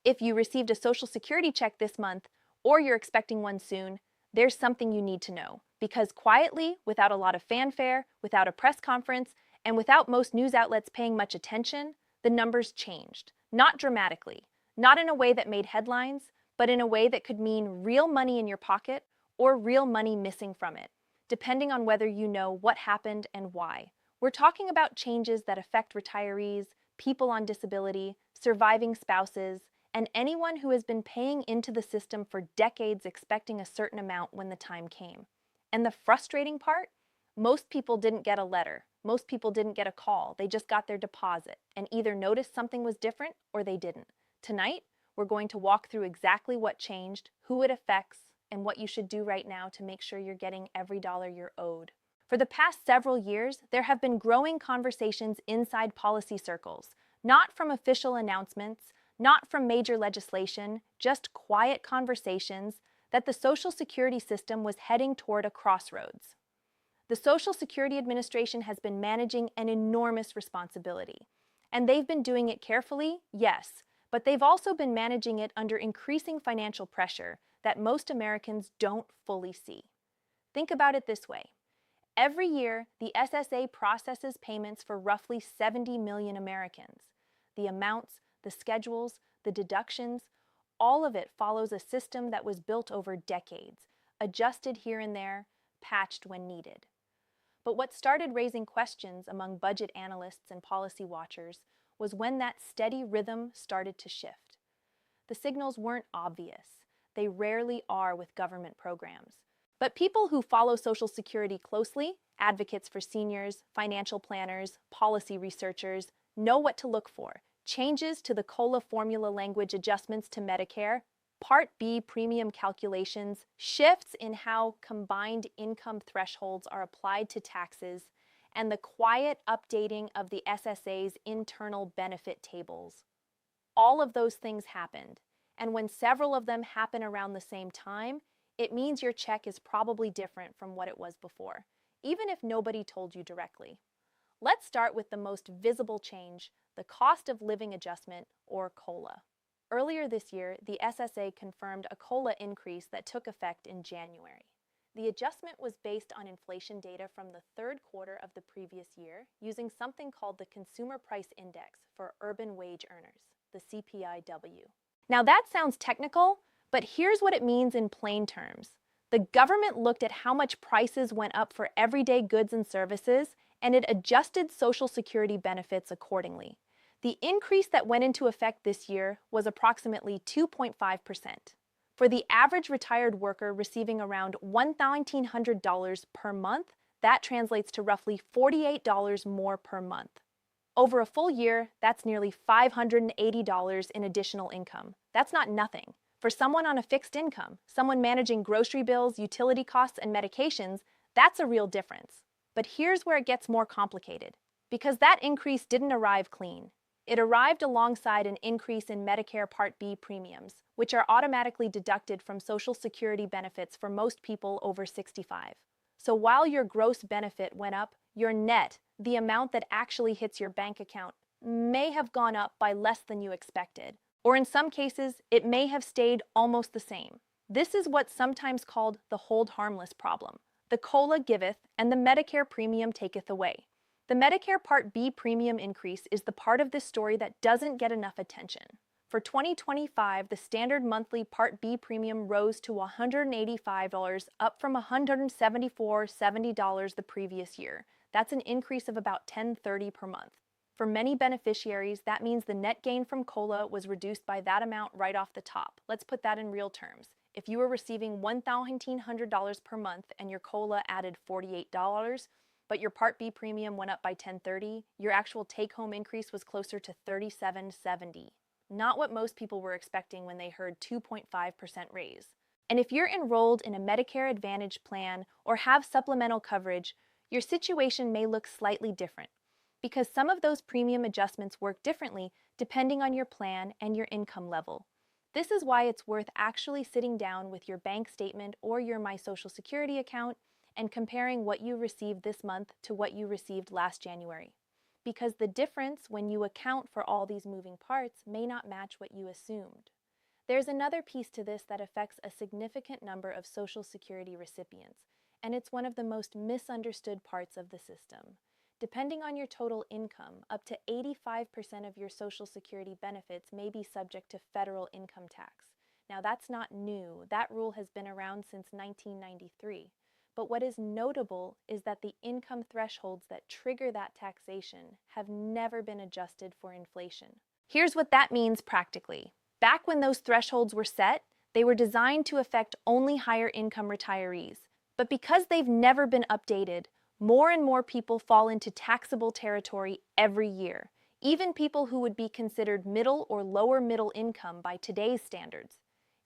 If you received a Social Security check this month, or you're expecting one soon, there's something you need to know. Because quietly, without a lot of fanfare, without a press conference, and without most news outlets paying much attention, the numbers changed. Not dramatically, not in a way that made headlines, but in a way that could mean real money in your pocket or real money missing from it, depending on whether you know what happened and why. We're talking about changes that affect retirees, people on disability, surviving spouses, and anyone who has been paying into the system for decades expecting a certain amount when the time came. And the frustrating part? Most people didn't get a letter. Most people didn't get a call. They just got their deposit and either noticed something was different or they didn't. Tonight, we're going to walk through exactly what changed, who it affects, and what you should do right now to make sure you're getting every dollar you're owed. For the past several years, there have been growing conversations inside policy circles, not from official announcements, not from major legislation, just quiet conversations that the Social Security system was heading toward a crossroads. The Social Security Administration has been managing an enormous responsibility, and they've been doing it carefully, yes, but they've also been managing it under increasing financial pressure that most Americans don't fully see. Think about it this way. Every year, the SSA processes payments for roughly 70 million Americans. The amounts, the schedules, the deductions, all of it follows a system that was built over decades, adjusted here and there, patched when needed. But what started raising questions among budget analysts and policy watchers was when that steady rhythm started to shift. The signals weren't obvious. They rarely are with government programs. But people who follow Social Security closely, advocates for seniors, financial planners, policy researchers, know what to look for. Changes to the COLA formula language adjustments to Medicare, Part B premium calculations, shifts in how combined income thresholds are applied to taxes, and the quiet updating of the SSA's internal benefit tables. All of those things happened, and when several of them happen around the same time, it means your check is probably different from what it was before, even if nobody told you directly. Let's start with the most visible change, the cost of living adjustment, or COLA. Earlier this year, the SSA confirmed a COLA increase that took effect in January. The adjustment was based on inflation data from the third quarter of the previous year using something called the Consumer Price Index for urban wage earners, the CPI-E. Now that sounds technical, but here's what it means in plain terms. The government looked at how much prices went up for everyday goods and services, and it adjusted Social Security benefits accordingly. The increase that went into effect this year was approximately 2.5%. For the average retired worker receiving around $1,900 per month, that translates to roughly $48 more per month. Over a full year, that's nearly $580 in additional income. That's not nothing. For someone on a fixed income, someone managing grocery bills, utility costs, and medications, that's a real difference. But here's where it gets more complicated. Because that increase didn't arrive clean. It arrived alongside an increase in Medicare Part B premiums, which are automatically deducted from Social Security benefits for most people over 65. So while your gross benefit went up, your net, the amount that actually hits your bank account, may have gone up by less than you expected. Or in some cases, it may have stayed almost the same. This is what's sometimes called the hold harmless problem. The COLA giveth, and the Medicare premium taketh away. The Medicare Part B premium increase is the part of this story that doesn't get enough attention. For 2025, the standard monthly Part B premium rose to $185, up from $174.70 the previous year. That's an increase of about $10.30 per month. For many beneficiaries, that means the net gain from COLA was reduced by that amount right off the top. Let's put that in real terms. If you were receiving $1,900 per month and your COLA added $48, but your Part B premium went up by $10.30, your actual take-home increase was closer to $37.70. Not what most people were expecting when they heard 2.5% raise. And if you're enrolled in a Medicare Advantage plan or have supplemental coverage, your situation may look slightly different, because some of those premium adjustments work differently depending on your plan and your income level. This is why it's worth actually sitting down with your bank statement or your My Social Security account and comparing what you received this month to what you received last January. because the difference when you account for all these moving parts may not match what you assumed. There's another piece to this that affects a significant number of Social Security recipients, and it's one of the most misunderstood parts of the system. Depending on your total income, up to 85% of your Social Security benefits may be subject to federal income tax. Now, that's not new. That rule has been around since 1993. But what is notable is that the income thresholds that trigger that taxation have never been adjusted for inflation. Here's what that means practically. Back when those thresholds were set, they were designed to affect only higher income retirees. But because they've never been updated, more and more people fall into taxable territory every year, even people who would be considered middle or lower middle income by today's standards.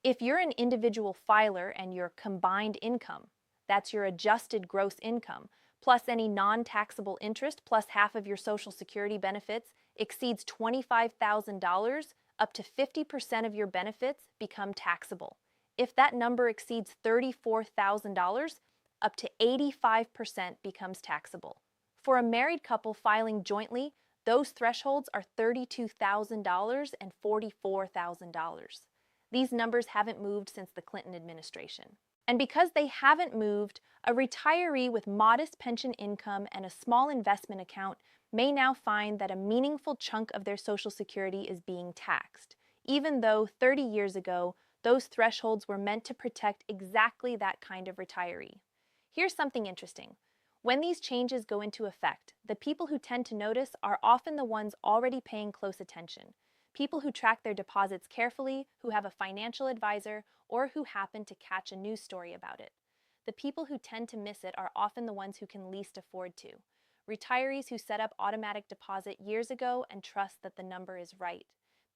If you're an individual filer and your combined income, that's your adjusted gross income, plus any non-taxable interest plus half of your Social Security benefits exceeds $25,000, up to 50% of your benefits become taxable. If that number exceeds $34,000, up to 85% becomes taxable. For a married couple filing jointly, those thresholds are $32,000 and $44,000. These numbers haven't moved since the Clinton administration. And because they haven't moved, a retiree with modest pension income and a small investment account may now find that a meaningful chunk of their Social Security is being taxed, even though 30 years ago, those thresholds were meant to protect exactly that kind of retiree. Here's something interesting. When these changes go into effect, the people who tend to notice are often the ones already paying close attention. People who track their deposits carefully, who have a financial advisor, or who happen to catch a news story about it. The people who tend to miss it are often the ones who can least afford to. Retirees who set up automatic deposit years ago and trust that the number is right.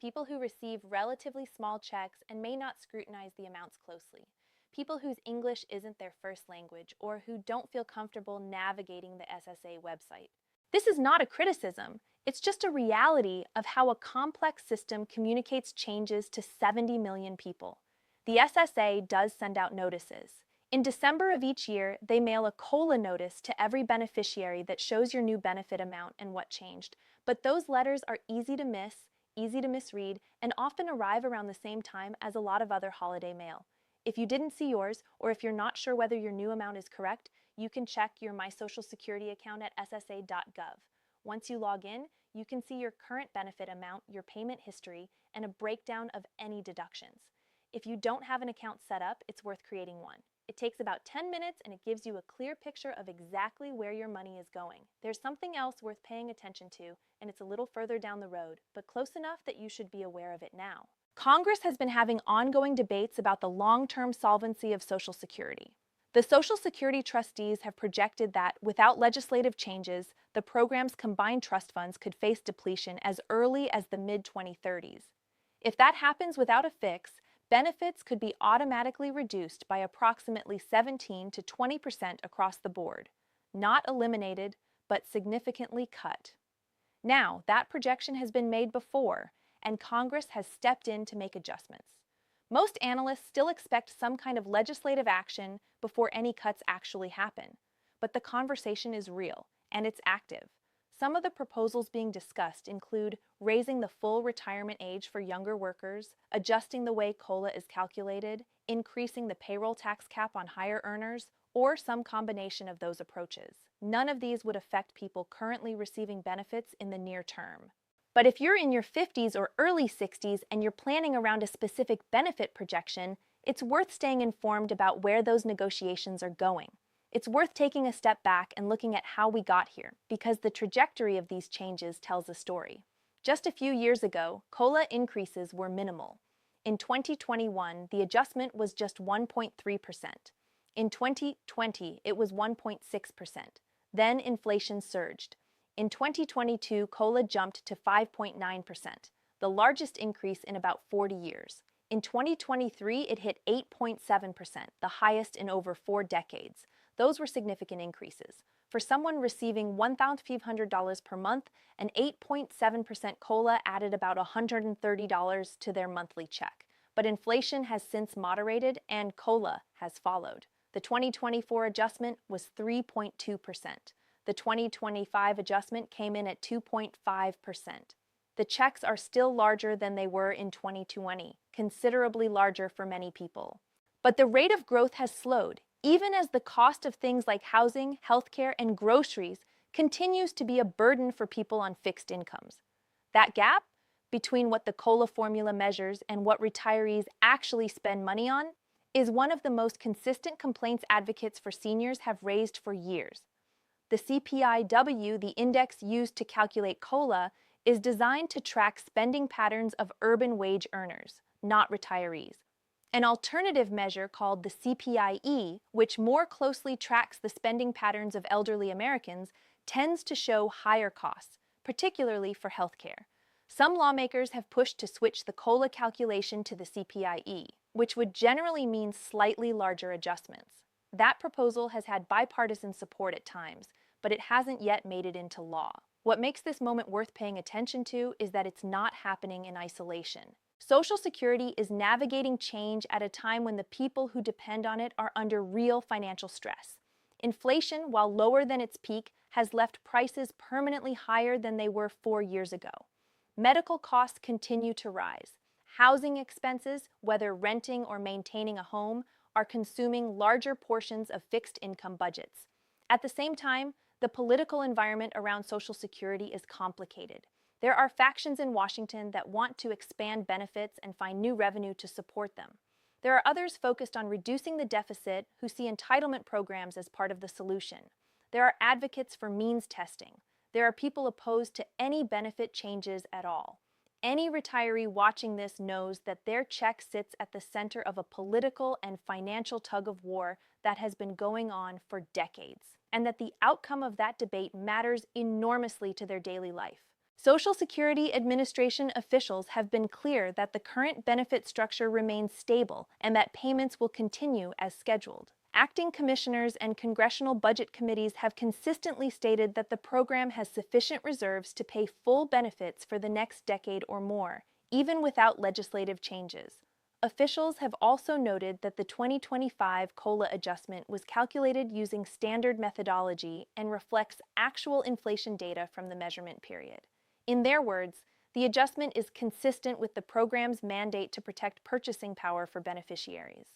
People who receive relatively small checks and may not scrutinize the amounts closely. People whose English isn't their first language or who don't feel comfortable navigating the SSA website. This is not a criticism. It's just a reality of how a complex system communicates changes to 70 million people. The SSA does send out notices. In December of each year, they mail a COLA notice to every beneficiary that shows your new benefit amount and what changed. But those letters are easy to miss, easy to misread, and often arrive around the same time as a lot of other holiday mail. If you didn't see yours, or if you're not sure whether your new amount is correct, you can check your My Social Security account at ssa.gov. Once you log in, you can see your current benefit amount, your payment history, and a breakdown of any deductions. If you don't have an account set up, it's worth creating one. It takes about 10 minutes and it gives you a clear picture of exactly where your money is going. There's something else worth paying attention to, and it's a little further down the road, but close enough that you should be aware of it now. Congress has been having ongoing debates about the long-term solvency of Social Security. The Social Security trustees have projected that, without legislative changes, the program's combined trust funds could face depletion as early as the mid-2030s. If that happens without a fix, benefits could be automatically reduced by approximately 17 to 20% across the board. Not eliminated, but significantly cut. Now, that projection has been made before, and Congress has stepped in to make adjustments. Most analysts still expect some kind of legislative action before any cuts actually happen. But the conversation is real, and it's active. Some of the proposals being discussed include raising the full retirement age for younger workers, adjusting the way COLA is calculated, increasing the payroll tax cap on higher earners, or some combination of those approaches. None of these would affect people currently receiving benefits in the near term. But if you're in your 50s or early 60s and you're planning around a specific benefit projection, it's worth staying informed about where those negotiations are going. It's worth taking a step back and looking at how we got here, because the trajectory of these changes tells a story. Just a few years ago, COLA increases were minimal. In 2021, the adjustment was just 1.3%. In 2020, it was 1.6%. Then inflation surged. In 2022, COLA jumped to 5.9%, the largest increase in about 40 years. In 2023, it hit 8.7%, the highest in over 4 decades. Those were significant increases. For someone receiving $1,500 per month, an 8.7% COLA added about $130 to their monthly check. But inflation has since moderated and COLA has followed. The 2024 adjustment was 3.2%. The 2025 adjustment came in at 2.5%. The checks are still larger than they were in 2020, considerably larger for many people. But the rate of growth has slowed, even as the cost of things like housing, healthcare, and groceries continues to be a burden for people on fixed incomes. That gap between what the COLA formula measures and what retirees actually spend money on is one of the most consistent complaints advocates for seniors have raised for years. The CPI-E, the index used to calculate COLA, is designed to track spending patterns of urban wage earners, not retirees. An alternative measure called the CPI-E, which more closely tracks the spending patterns of elderly Americans, tends to show higher costs, particularly for healthcare. Some lawmakers have pushed to switch the COLA calculation to the CPI-E, which would generally mean slightly larger adjustments. That proposal has had bipartisan support at times, but it hasn't yet made it into law. What makes this moment worth paying attention to is that it's not happening in isolation. Social Security is navigating change at a time when the people who depend on it are under real financial stress. Inflation, while lower than its peak, has left prices permanently higher than they were 4 years ago. Medical costs continue to rise. Housing expenses, whether renting or maintaining a home, are consuming larger portions of fixed income budgets. At the same time, the political environment around Social Security is complicated. There are factions in Washington that want to expand benefits and find new revenue to support them. There are others focused on reducing the deficit who see entitlement programs as part of the solution. There are advocates for means testing. There are people opposed to any benefit changes at all. Any retiree watching this knows that their check sits at the center of a political and financial tug-of-war that has been going on for decades, and that the outcome of that debate matters enormously to their daily life. Social Security Administration officials have been clear that the current benefit structure remains stable and that payments will continue as scheduled. Acting commissioners and congressional budget committees have consistently stated that the program has sufficient reserves to pay full benefits for the next decade or more, even without legislative changes. Officials have also noted that the 2025 COLA adjustment was calculated using standard methodology and reflects actual inflation data from the measurement period. In their words, the adjustment is consistent with the program's mandate to protect purchasing power for beneficiaries.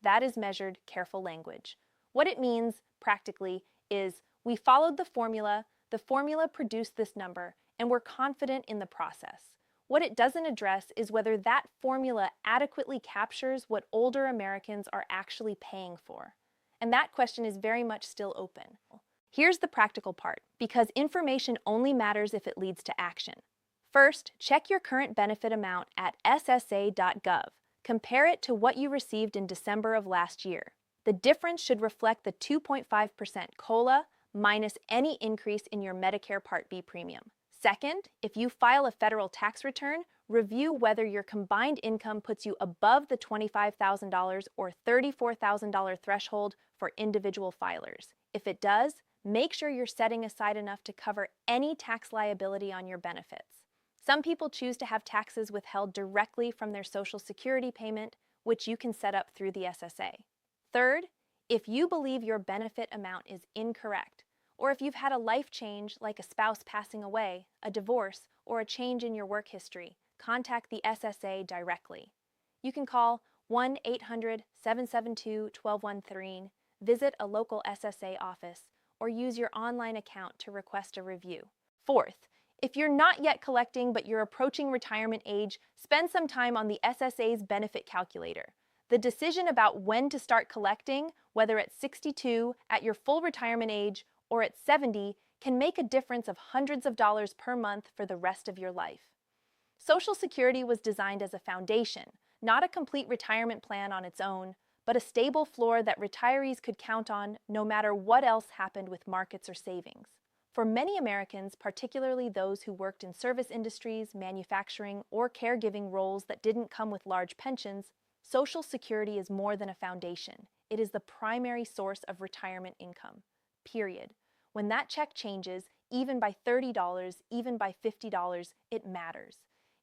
That is measured careful language. What it means, practically, is we followed the formula produced this number, and we're confident in the process. What it doesn't address is whether that formula adequately captures what older Americans are actually paying for. And that question is very much still open. Here's the practical part, because information only matters if it leads to action. First, check your current benefit amount at ssa.gov. Compare it to what you received in December of last year. The difference should reflect the 2.5% COLA minus any increase in your Medicare Part B premium. Second, if you file a federal tax return, review whether your combined income puts you above the $25,000 or $34,000 threshold for individual filers. If it does, make sure you're setting aside enough to cover any tax liability on your benefits. Some people choose to have taxes withheld directly from their Social Security payment, which you can set up through the SSA. Third, if you believe your benefit amount is incorrect, or if you've had a life change like a spouse passing away, a divorce, or a change in your work history, contact the SSA directly. You can call 1-800-772-1213, visit a local SSA office, or use your online account to request a review. Fourth, if you're not yet collecting but you're approaching retirement age, spend some time on the SSA's benefit calculator. The decision about when to start collecting, whether at 62, at your full retirement age, or at 70, can make a difference of hundreds of dollars per month for the rest of your life. Social Security was designed as a foundation, not a complete retirement plan on its own, but a stable floor that retirees could count on no matter what else happened with markets or savings. For many Americans, particularly those who worked in service industries, manufacturing, or caregiving roles that didn't come with large pensions, Social Security is more than a foundation. It is the primary source of retirement income, period. When that check changes, even by $30, even by $50, it matters.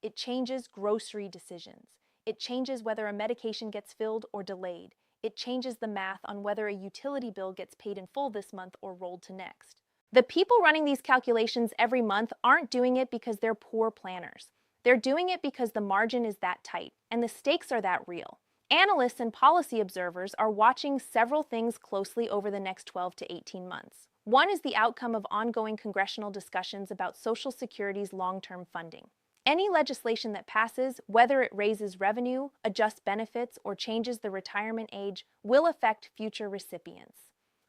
It changes grocery decisions. It changes whether a medication gets filled or delayed. It changes the math on whether a utility bill gets paid in full this month or rolled to next. The people running these calculations every month aren't doing it because they're poor planners. They're doing it because the margin is that tight and the stakes are that real. Analysts and policy observers are watching several things closely over the next 12 to 18 months. One is the outcome of ongoing congressional discussions about Social Security's long-term funding. Any legislation that passes, whether it raises revenue, adjusts benefits, or changes the retirement age, will affect future recipients.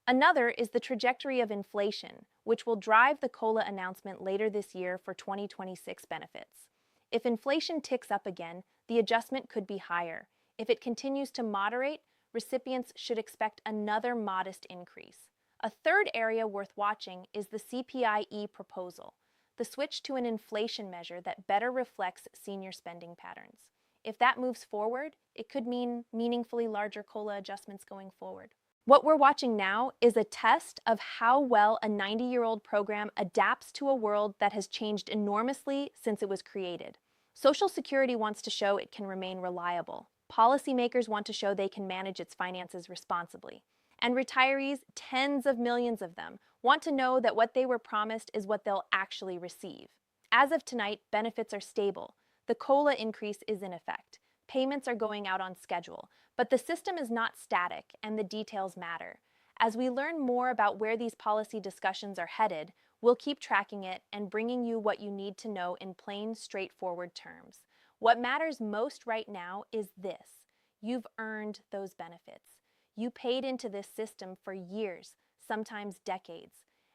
Another is the trajectory of inflation, which will drive the COLA announcement later this year for 2026 benefits. If inflation ticks up again, the adjustment could be higher. If it continues to moderate, recipients should expect another modest increase. A third area worth watching is the CPI-E proposal, the switch to an inflation measure that better reflects senior spending patterns. If that moves forward, it could mean meaningfully larger COLA adjustments going forward. What we're watching now is a test of how well a 90-year-old program adapts to a world that has changed enormously since it was created. Social Security wants to show it can remain reliable. Policymakers want to show they can manage its finances responsibly. And retirees, tens of millions of them, want to know that what they were promised is what they'll actually receive. As of tonight, benefits are stable. The COLA increase is in effect. Payments are going out on schedule, but the system is not static and the details matter. As we learn more about where these policy discussions are headed, we'll keep tracking it and bringing you what you need to know in plain, straightforward terms. What matters most right now is this: you've earned those benefits. You paid into this system for years, sometimes decades,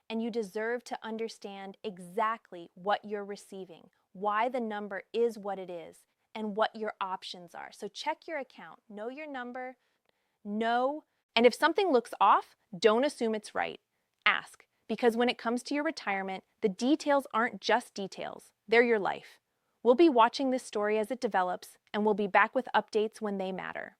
and you deserve to understand exactly what you're receiving, why the number is what it is, and what your options are. So check your account, know your number, and if something looks off, don't assume it's right. Ask, because when it comes to your retirement, the details aren't just details, they're your life. We'll be watching this story as it develops, and we'll be back with updates when they matter.